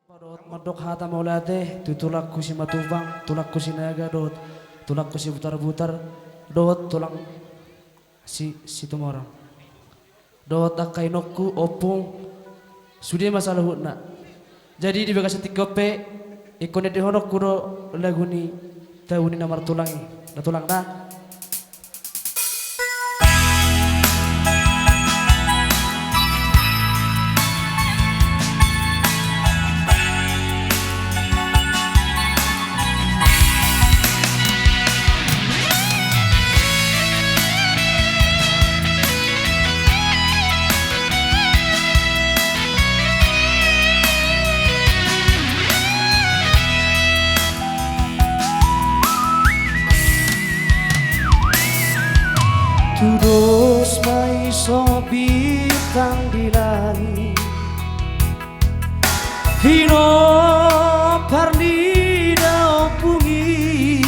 Dot madok hata maulate tutulak ku si matubang tulak ku si naga dot tulak ku si butar-butar dot tulang si tumorang dot akai nokku opung sudah masalah hutna jadi di bagas tikope ikone di honok kudo laguni tauni namar tulangi na tulang dah. Terus mai bintang di langit Hino parnida opungi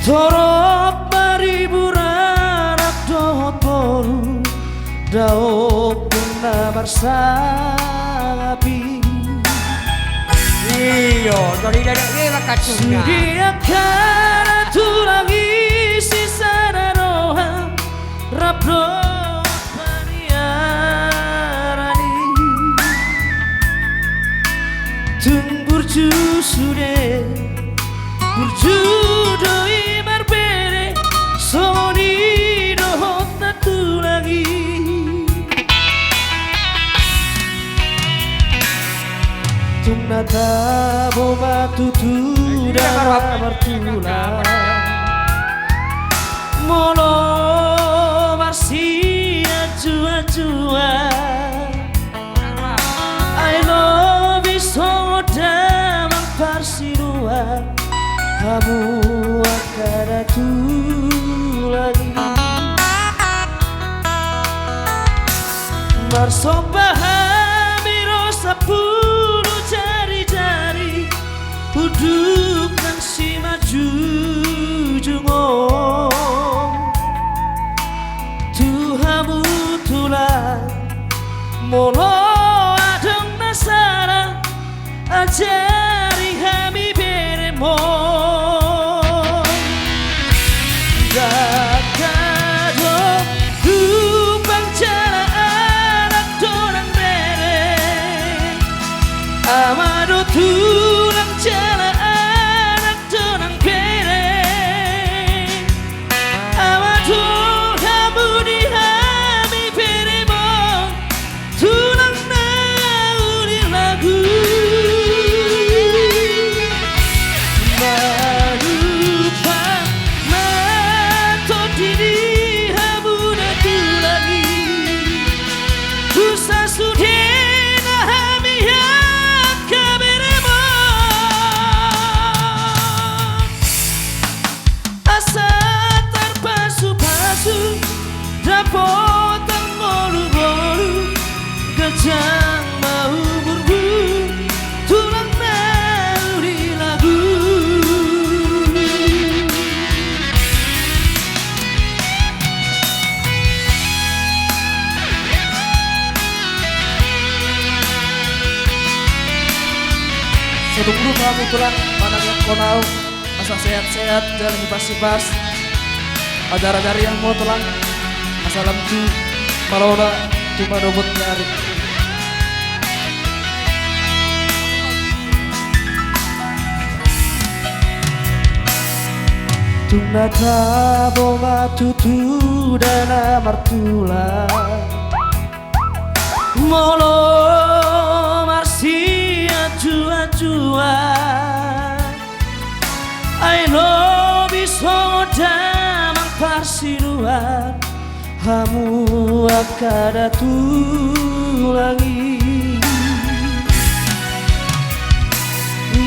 Torop mariburan dohot boru Daopun nabar sabi Iyo, dari dadak ni makan tuna. Sudia kana tulangi Rapro paniarani Tung burju sude burju doi marbere soni dohot natu lagi Tung nata boba tutu dan martula Molo jua I love you so damang parsinua kamu akan aku lagi Marsopahami rosa puluh jari-jari Uduk dan si maju jungong Tuhamu Molo adong nasara ajari kami beremo Dakado kubang cara anak dorang bere Amado tulang cara anak dorang bere Amado kamu di Potong bolu-bolu Gajang mau berburu Tulang melodi lagu Sedunglu kamu tulang Mana yang kau tahu Asa sehat-sehat Jalan hipas-hipas Ajar-ajar yang mau tulang Salam tu Parola cuma robot nyari Tunata boba tutu dana martula Molo marsia jua-jua I love you so damang parsiruan Kamu akan datang lagi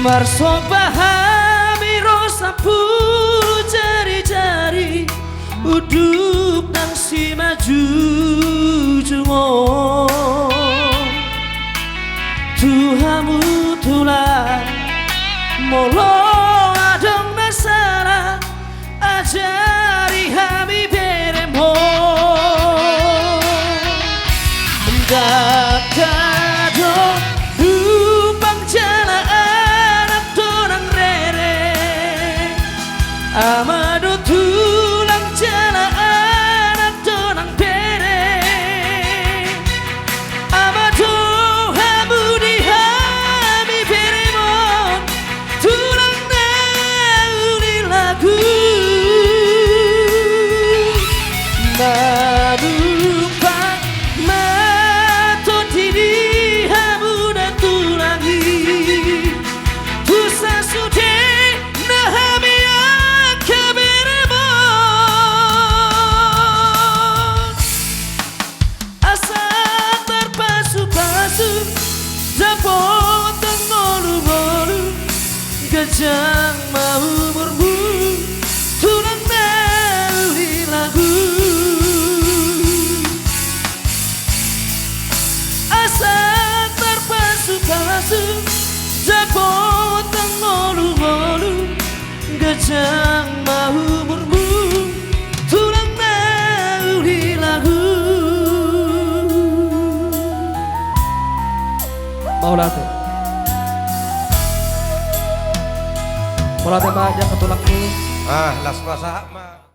Marsopahami rosa puluh jari-jari Uduk dan si maju jungong Tuhamu tulang Molo adong nasara Ajari kami beremo Dakado Sapotong molu-molu gajang mau bermu tulang melodi lagu asa terpasu-pasu sapotong molu-molu gajang mau bermu tulang melodi lagu Maulate mah aja ketulak dulu. Las pasaha mah